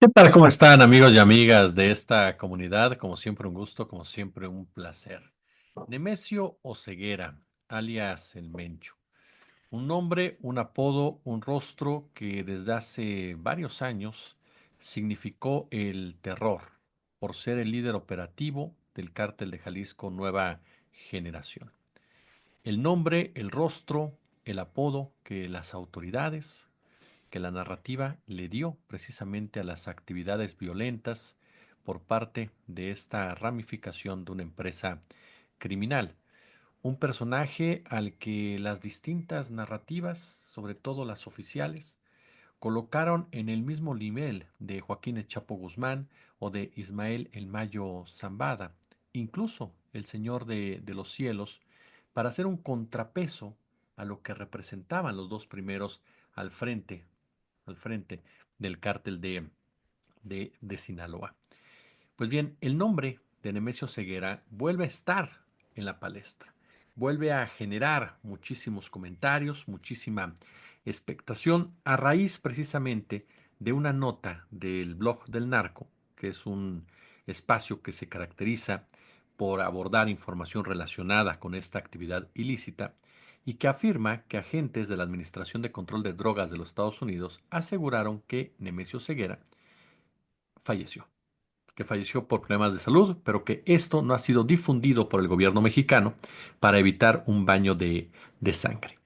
¿Qué tal? ¿Cómo están amigos y amigas de esta comunidad? Como siempre un gusto, como siempre un placer. Nemesio Oseguera, alias El Mencho. Un nombre, un apodo, un rostro que desde hace varios años significó el terror por ser el líder operativo del cártel de Jalisco Nueva Generación. El nombre, el rostro, el apodo que las autoridades, que la narrativa le dio precisamente a las actividades violentas por parte de esta ramificación de una empresa criminal. Un personaje al que las distintas narrativas, sobre todo las oficiales, colocaron en el mismo nivel de Joaquín El Chapo Guzmán o de Ismael El Mayo Zambada, incluso el Señor de los Cielos, para hacer un contrapeso a lo que representaban los dos primeros al frente al frente del cártel de Sinaloa. Pues bien, el nombre de Nemesio Ceguera vuelve a estar en la palestra, vuelve a generar muchísimos comentarios, muchísima expectación a raíz precisamente de una nota del blog del narco, que es un espacio que se caracteriza por abordar información relacionada con esta actividad ilícita y que afirma que agentes de la Administración de Control de Drogas de los Estados Unidos aseguraron que Nemesio Ceguera falleció, que falleció por problemas de salud, pero que esto no ha sido difundido por el gobierno mexicano para evitar un baño de sangre.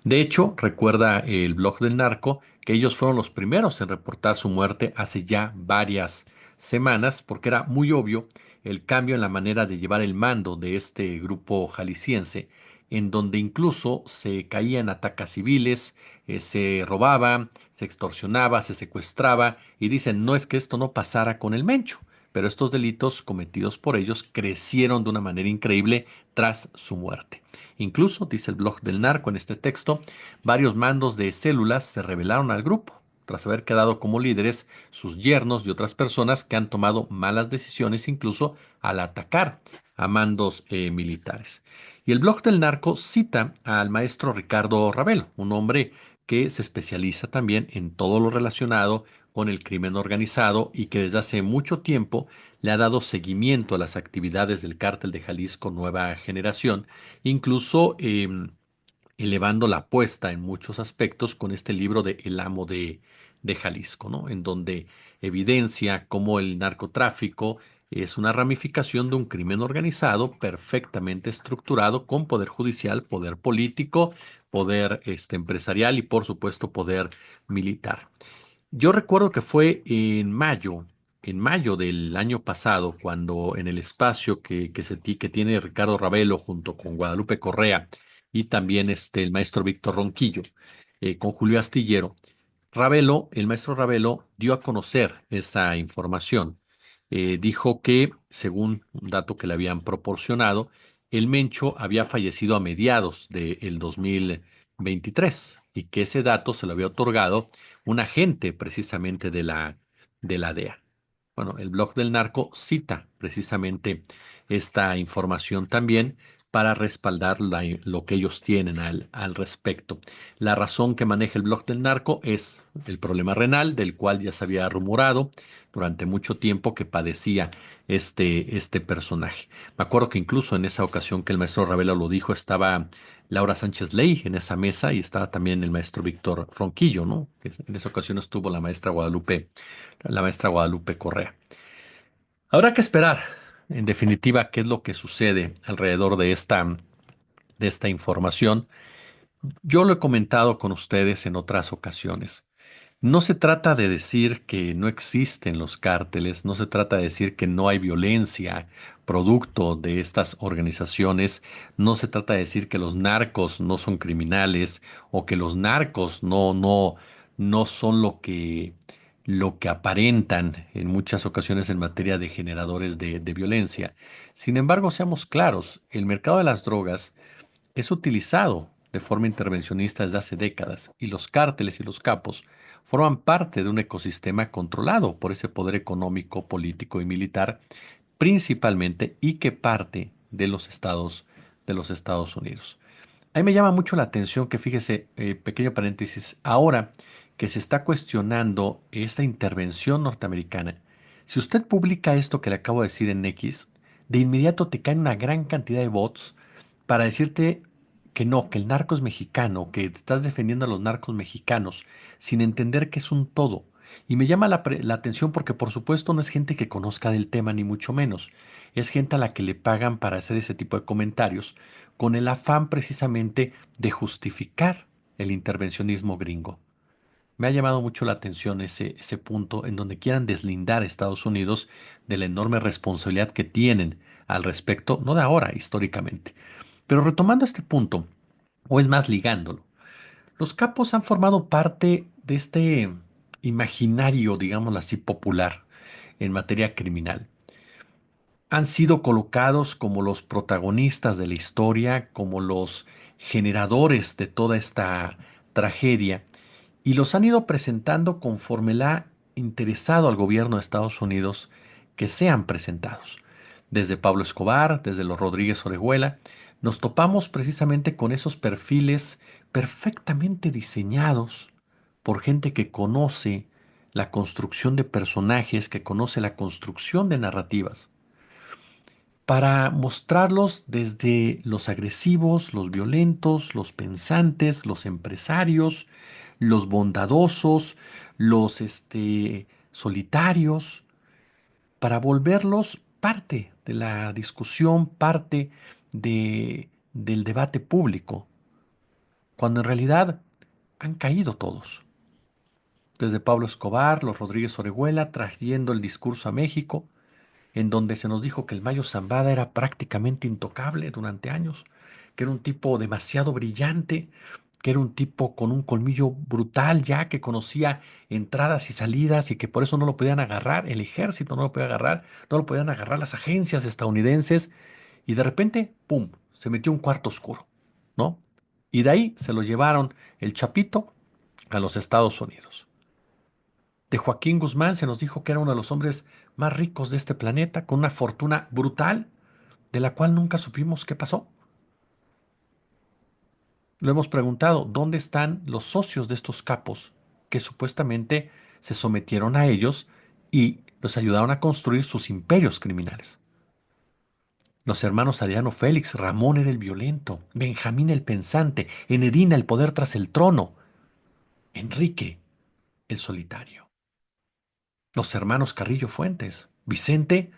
De hecho, recuerda el blog del narco que ellos fueron los primeros en reportar su muerte hace ya varias semanas, porque era muy obvio el cambio en la manera de llevar el mando de este grupo jalisciense, en donde incluso se caían atacas civiles, se robaba, se extorsionaba, se secuestraba, y dicen, no es que esto no pasara con el Mencho, pero estos delitos cometidos por ellos crecieron de una manera increíble tras su muerte. Incluso, dice el blog del narco en este texto, varios mandos de células se rebelaron al grupo, tras haber quedado como líderes sus yernos y otras personas que han tomado malas decisiones incluso al atacar a mandos militares. Y el blog del narco cita al maestro Ricardo Ravelo, un hombre que se especializa también en todo lo relacionado con el crimen organizado y que desde hace mucho tiempo le ha dado seguimiento a las actividades del cártel de Jalisco Nueva Generación, incluso elevando la apuesta en muchos aspectos con este libro de El Amo de Jalisco, ¿no? En donde evidencia cómo el narcotráfico es una ramificación de un crimen organizado perfectamente estructurado con poder judicial, poder político, poder empresarial y por supuesto poder militar. Yo recuerdo que fue en mayo del año pasado, cuando en el espacio que tiene Ricardo Ravelo junto con Guadalupe Correa y también el maestro Víctor Ronquillo, con Julio Astillero, Ravelo, el maestro Ravelo dio a conocer esa información. Dijo que, según un dato que le habían proporcionado, el Mencho había fallecido a mediados del 2023 y que ese dato se lo había otorgado un agente precisamente de la DEA. Bueno, el blog del narco cita precisamente esta información también para respaldar lo que ellos tienen al respecto. La razón que maneja el blog del narco es el problema renal, del cual ya se había rumorado durante mucho tiempo que padecía este personaje. Me acuerdo que incluso en esa ocasión que el maestro Ravelo lo dijo, estaba Laura Sánchez Ley en esa mesa y estaba también el maestro Víctor Ronquillo, ¿no? Que en esa ocasión estuvo la maestra Guadalupe Correa. Habrá que esperar, en definitiva, qué es lo que sucede alrededor de esta información. Yo lo he comentado con ustedes en otras ocasiones. No se trata de decir que no existen los cárteles, no se trata de decir que no hay violencia producto de estas organizaciones, no se trata de decir que los narcos no son criminales o que los narcos no son lo que aparentan en muchas ocasiones en materia de generadores de violencia. Sin embargo, seamos claros, el mercado de las drogas es utilizado de forma intervencionista desde hace décadas y los cárteles y los capos forman parte de un ecosistema controlado por ese poder económico, político y militar principalmente y que parte de los Estados Unidos. A mí me llama mucho la atención que fíjese, pequeño paréntesis, ahora que se está cuestionando esta intervención norteamericana. Si usted publica esto que le acabo de decir en X, de inmediato te caen una gran cantidad de bots para decirte que no, que el narco es mexicano, que te estás defendiendo a los narcos mexicanos, sin entender que es un todo. Y me llama la atención porque por supuesto no es gente que conozca del tema, ni mucho menos. Es gente a la que le pagan para hacer ese tipo de comentarios, con el afán precisamente de justificar el intervencionismo gringo. Me ha llamado mucho la atención ese punto en donde quieran deslindar a Estados Unidos de la enorme responsabilidad que tienen al respecto, no de ahora, históricamente. Pero retomando este punto, o es más ligándolo, los capos han formado parte de este imaginario, digámoslo así, popular en materia criminal. Han sido colocados como los protagonistas de la historia, como los generadores de toda esta tragedia, y los han ido presentando conforme le ha interesado al gobierno de Estados Unidos que sean presentados. Desde Pablo Escobar, desde los Rodríguez Orejuela, nos topamos precisamente con esos perfiles perfectamente diseñados por gente que conoce la construcción de personajes, que conoce la construcción de narrativas, para mostrarlos desde los agresivos, los violentos, los pensantes, los empresarios, los bondadosos, los solitarios, para volverlos parte de la discusión, parte del debate público, cuando en realidad han caído todos. Desde Pablo Escobar, los Rodríguez Orejuela, trayendo el discurso a México, en donde se nos dijo que el Mayo Zambada era prácticamente intocable durante años, que era un tipo demasiado brillante, que era un tipo con un colmillo brutal ya, que conocía entradas y salidas y que por eso no lo podían agarrar, el ejército no lo podía agarrar, no lo podían agarrar las agencias estadounidenses, y de repente, ¡pum!, se metió un cuarto oscuro, ¿no? Y de ahí se lo llevaron el Chapito a los Estados Unidos. De Joaquín Guzmán se nos dijo que era uno de los hombres más ricos de este planeta, con una fortuna brutal, de la cual nunca supimos qué pasó. Lo hemos preguntado, ¿dónde están los socios de estos capos que supuestamente se sometieron a ellos y los ayudaron a construir sus imperios criminales? Los hermanos Ariano Félix, Ramón era el violento, Benjamín el pensante, Enedina el poder tras el trono, Enrique el solitario. Los hermanos Carrillo Fuentes, Vicente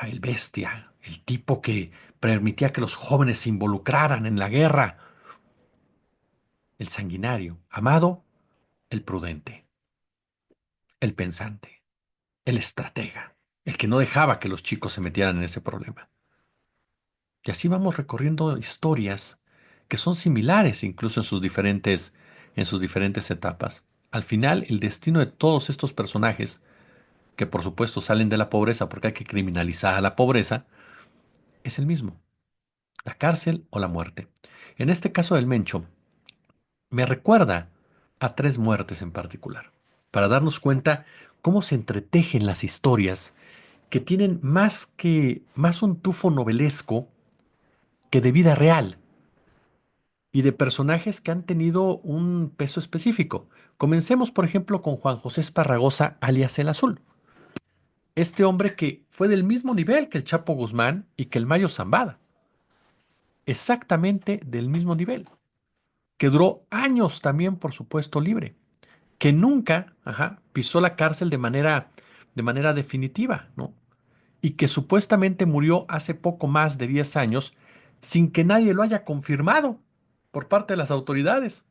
el bestia, el tipo que permitía que los jóvenes se involucraran en la guerra, el sanguinario, Amado, el prudente, el pensante, el estratega, el que no dejaba que los chicos se metieran en ese problema. Y así vamos recorriendo historias que son similares incluso en sus diferentes etapas. Al final, el destino de todos estos personajes, que por supuesto salen de la pobreza porque hay que criminalizar a la pobreza, es el mismo: la cárcel o la muerte. En este caso del Mencho, me recuerda a tres muertes en particular, para darnos cuenta cómo se entretejen las historias que tienen más un tufo novelesco que de vida real y de personajes que han tenido un peso específico. Comencemos, por ejemplo, con Juan José Esparragosa, alias El Azul. Este hombre que fue del mismo nivel que el Chapo Guzmán y que el Mayo Zambada, exactamente del mismo nivel, que duró años también, por supuesto, libre, que nunca, pisó la cárcel de manera definitiva, ¿no? Y que supuestamente murió hace poco más de 10 años sin que nadie lo haya confirmado por parte de las autoridades.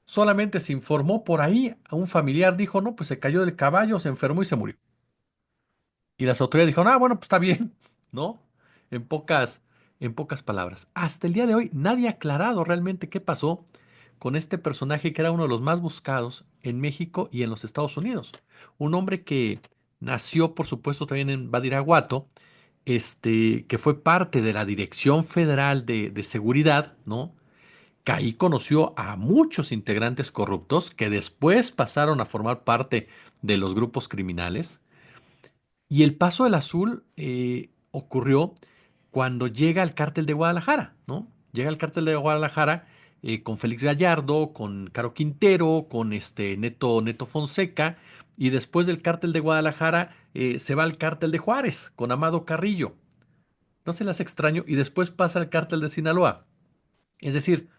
Solamente se informó por ahí, a un familiar dijo, no, pues se cayó del caballo, se enfermó y se murió. Y las autoridades dijeron, ah, bueno, pues está bien, ¿no? En pocas, en pocas palabras. Hasta el día de hoy nadie ha aclarado realmente qué pasó con este personaje que era uno de los más buscados en México y en los Estados Unidos. Un hombre que nació, por supuesto, también en Badiraguato, que fue parte de la Dirección Federal de Seguridad, ¿no? Que ahí conoció a muchos integrantes corruptos que después pasaron a formar parte de los grupos criminales. Y el paso del azul ocurrió cuando llega al cártel de Guadalajara, ¿no? Llega al cártel de Guadalajara con Félix Gallardo, con Caro Quintero, con Neto Fonseca, y después del cártel de Guadalajara se va al cártel de Juárez, con Amado Carrillo. No se las extraño, y después pasa al cártel de Sinaloa. Es decir,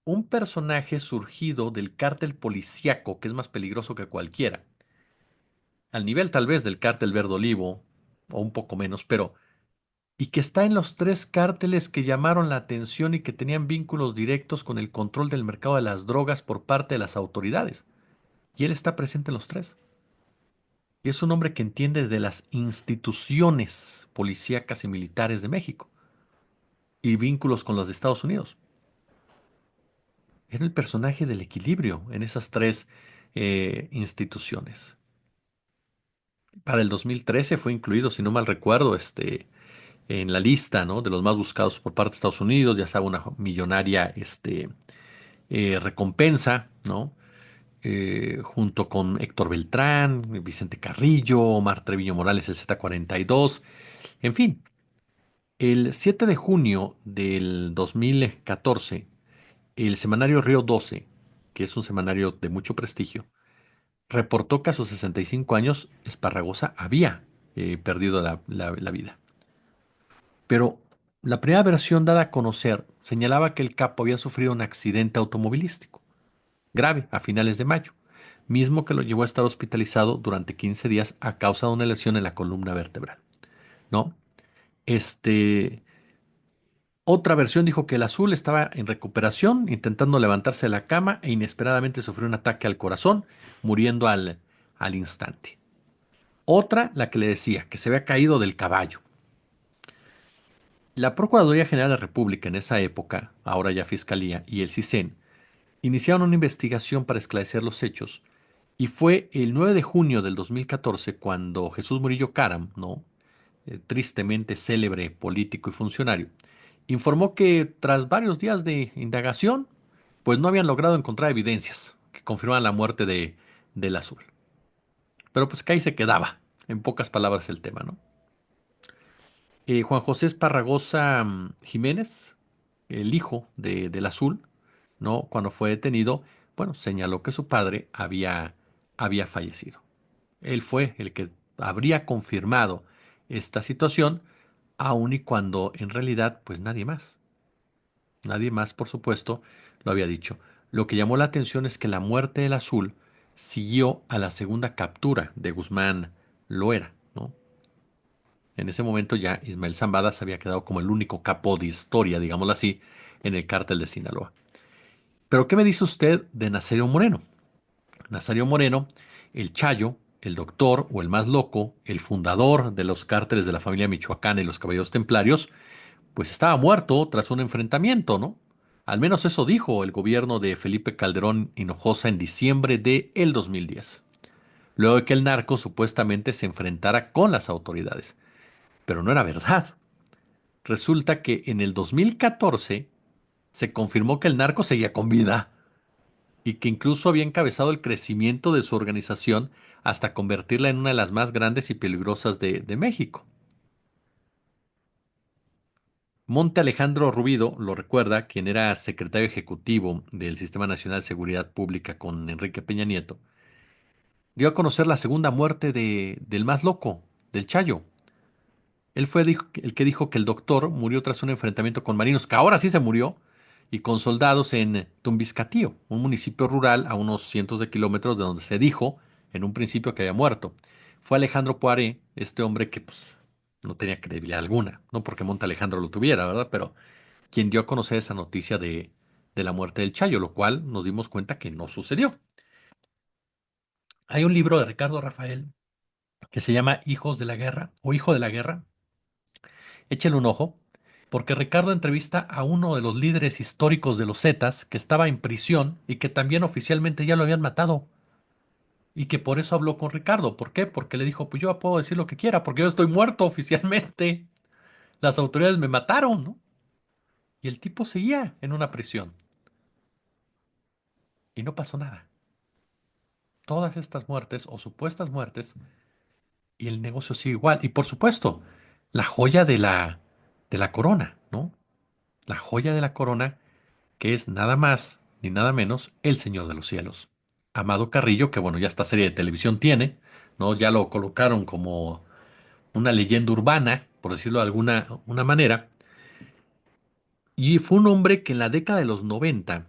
un personaje surgido del cártel policíaco, que es más peligroso que cualquiera, al nivel tal vez del cártel Verde Olivo, o un poco menos, pero y que está en los tres cárteles que llamaron la atención y que tenían vínculos directos con el control del mercado de las drogas por parte de las autoridades. Y él está presente en los tres. Y es un hombre que entiende de las instituciones policíacas y militares de México y vínculos con los de Estados Unidos. Era el personaje del equilibrio en esas tres instituciones. Para el 2013 fue incluido, si no mal recuerdo, en la lista, ¿no?, de los más buscados por parte de Estados Unidos, ya sabe, una millonaria recompensa, ¿no? Junto con Héctor Beltrán, Vicente Carrillo, Omar Treviño Morales, el Z42. En fin, el 7 de junio del 2014, el semanario Río 12, que es un semanario de mucho prestigio, reportó que a sus 65 años Esparragosa había perdido la vida. Pero la primera versión dada a conocer señalaba que el capo había sufrido un accidente automovilístico grave a finales de mayo, mismo que lo llevó a estar hospitalizado durante 15 días a causa de una lesión en la columna vertebral, ¿no? Este, Otra versión dijo que el azul estaba en recuperación, intentando levantarse de la cama e inesperadamente sufrió un ataque al corazón, muriendo al instante. Otra, la que le decía que se había caído del caballo. La Procuraduría General de la República en esa época, ahora ya Fiscalía, y el CISEN iniciaron una investigación para esclarecer los hechos. Y fue el 9 de junio del 2014 cuando Jesús Murillo Caram, ¿no?, tristemente célebre político y funcionario, informó que tras varios días de indagación, pues no habían logrado encontrar evidencias que confirmaran la muerte del azul. Pero pues que ahí se quedaba, en pocas palabras el tema, ¿no? Juan José Esparragosa Jiménez, el hijo del azul, ¿no?, cuando fue detenido, bueno, señaló que su padre había fallecido. Él fue el que habría confirmado esta situación, aun y cuando en realidad, pues nadie más, por supuesto, lo había dicho. Lo que llamó la atención es que la muerte del azul siguió a la segunda captura de Guzmán Loera, ¿no? En ese momento ya Ismael Zambada se había quedado como el único capo de historia, digámoslo así, en el cártel de Sinaloa. Pero ¿qué me dice usted de Nazario Moreno? Nazario Moreno, el Chayo, el doctor o el más loco, el fundador de los cárteles de la familia Michoacán y los Caballeros Templarios, pues estaba muerto tras un enfrentamiento, ¿no? Al menos eso dijo el gobierno de Felipe Calderón Hinojosa en diciembre de el 2010, luego de que el narco supuestamente se enfrentara con las autoridades. Pero no era verdad. Resulta que en el 2014 se confirmó que el narco seguía con vida y que incluso había encabezado el crecimiento de su organización hasta convertirla en una de las más grandes y peligrosas de México. Monte Alejandro Rubido, lo recuerda, quien era secretario ejecutivo del Sistema Nacional de Seguridad Pública con Enrique Peña Nieto, dio a conocer la segunda muerte del más loco, del Chayo. Él fue el que dijo que el doctor murió tras un enfrentamiento con marinos, que ahora sí se murió, y con soldados en Tumbiscatío, un municipio rural a unos cientos de kilómetros de donde se dijo en un principio que había muerto. Fue Alejandro Poiré, este hombre que pues, no tenía credibilidad alguna, no porque Monte Alejandro lo tuviera, ¿verdad? Pero quien dio a conocer esa noticia de la muerte del Chayo, lo cual nos dimos cuenta que no sucedió. Hay un libro de Ricardo Rafael que se llama Hijos de la Guerra o Hijo de la Guerra. Échale un ojo, porque Ricardo entrevista a uno de los líderes históricos de los Zetas que estaba en prisión y que también oficialmente ya lo habían matado. Y que por eso habló con Ricardo. ¿Por qué? Porque le dijo, pues yo puedo decir lo que quiera, porque yo estoy muerto oficialmente. Las autoridades me mataron, ¿no? Y el tipo seguía en una prisión. Y no pasó nada. Todas estas muertes o supuestas muertes y el negocio sigue igual. Y por supuesto, la joya de la corona, ¿no? La joya de la corona que es nada más ni nada menos el Señor de los Cielos. Amado Carrillo, que bueno, ya esta serie de televisión tiene, ¿no? Ya lo colocaron como una leyenda urbana, por decirlo de alguna una manera, y fue un hombre que en la década de los 90,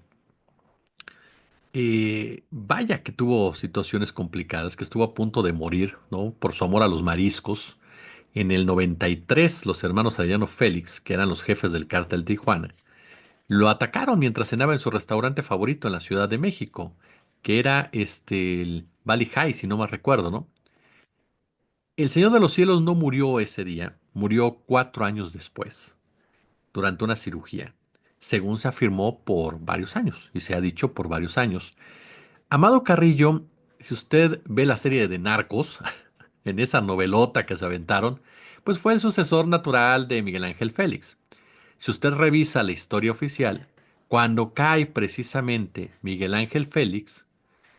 vaya que tuvo situaciones complicadas, que estuvo a punto de morir, ¿no? Por su amor a los mariscos. En el 93, los hermanos Arellano Félix, que eran los jefes del cártel Tijuana, lo atacaron mientras cenaba en su restaurante favorito en la Ciudad de México, que era el Valley High, si no mal recuerdo, ¿no? El Señor de los Cielos no murió ese día, murió 4 años después, durante una cirugía, según se afirmó por varios años, y se ha dicho por varios años. Amado Carrillo, si usted ve la serie de Narcos, en esa novelota que se aventaron, pues fue el sucesor natural de Miguel Ángel Félix. Si usted revisa la historia oficial, cuando cae precisamente Miguel Ángel Félix,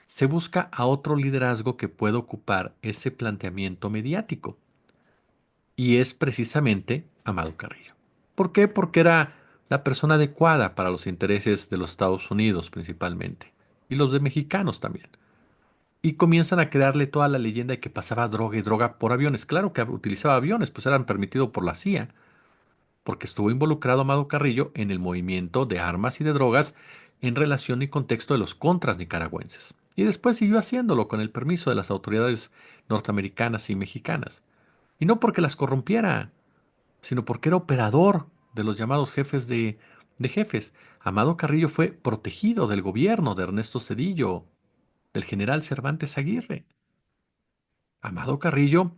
se busca a otro liderazgo que pueda ocupar ese planteamiento mediático. Y es precisamente Amado Carrillo. ¿Por qué? Porque era la persona adecuada para los intereses de los Estados Unidos principalmente. Y los de mexicanos también. Y comienzan a crearle toda la leyenda de que pasaba droga y droga por aviones. Claro que utilizaba aviones, pues eran permitidos por la CIA, porque estuvo involucrado Amado Carrillo en el movimiento de armas y de drogas en relación y contexto de los contras nicaragüenses. Y después siguió haciéndolo con el permiso de las autoridades norteamericanas y mexicanas. Y no porque las corrompiera, sino porque era operador de los llamados jefes de jefes. Amado Carrillo fue protegido del gobierno de Ernesto Zedillo, del general Cervantes Aguirre. Amado Carrillo,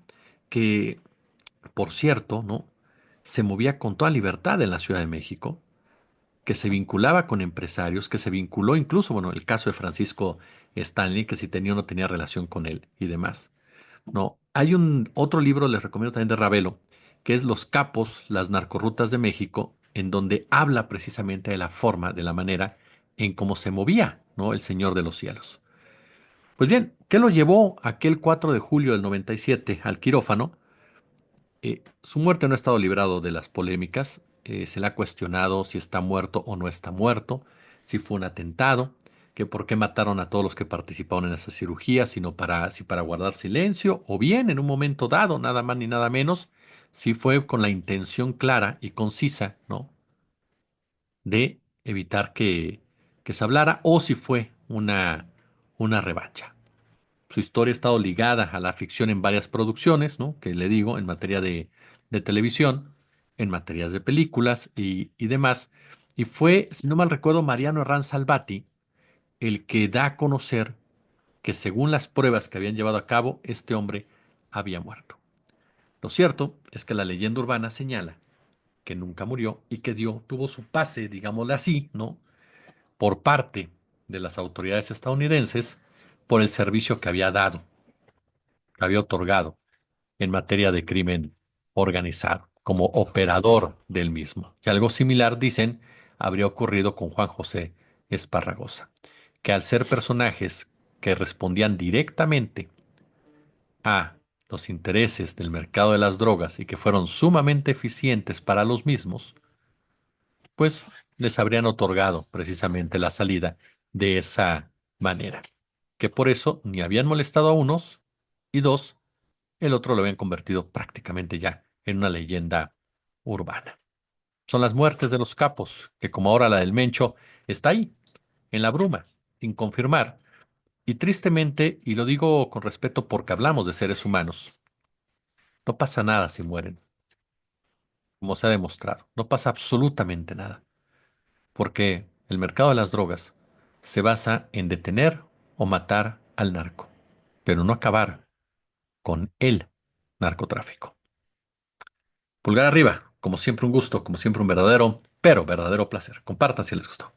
que por cierto, ¿no? Se movía con toda libertad en la Ciudad de México, que se vinculaba con empresarios, que se vinculó incluso, bueno, el caso de Francisco Stanley, que si tenía o no tenía relación con él y demás. No, hay un otro libro, les recomiendo también de Ravelo, que es Los Capos, las narcorrutas de México, en donde habla precisamente de la forma, de la manera en cómo se movía, ¿no? El Señor de los Cielos. Pues bien, ¿qué lo llevó aquel 4 de julio del 97 al quirófano? Su muerte no ha estado librado de las polémicas. Se le ha cuestionado si está muerto o no está muerto, si fue un atentado, que por qué mataron a todos los que participaron en esa cirugía, sino si para guardar silencio, o bien en un momento dado, nada más ni nada menos, si fue con la intención clara y concisa, ¿no? De evitar que se hablara, o si fue una revancha. Su historia ha estado ligada a la ficción en varias producciones, ¿no? Que le digo, en materia de televisión, en materias de películas y demás. Y fue, si no mal recuerdo, Mariano Herranz Salvati el que da a conocer que según las pruebas que habían llevado a cabo, este hombre había muerto. Lo cierto es que la leyenda urbana señala que nunca murió y que tuvo su pase, digámosle así, ¿no? Por parte de las autoridades estadounidenses por el servicio que había dado, que había otorgado en materia de crimen organizado, como operador del mismo. Y algo similar, dicen, habría ocurrido con Juan José Esparragosa, que al ser personajes que respondían directamente a los intereses del mercado de las drogas y que fueron sumamente eficientes para los mismos, pues les habrían otorgado precisamente la salida de esa manera, que por eso ni habían molestado a unos y dos, el otro lo habían convertido prácticamente ya en una leyenda urbana. Son las muertes de los capos, que como ahora la del Mencho, está ahí, en la bruma, sin confirmar. Y tristemente, y lo digo con respeto porque hablamos de seres humanos, no pasa nada si mueren, como se ha demostrado. No pasa absolutamente nada, porque el mercado de las drogas se basa en detener o matar al narco, pero no acabar con el narcotráfico. Pulgar arriba, como siempre un gusto, como siempre un verdadero, pero verdadero placer. Compartan si les gustó.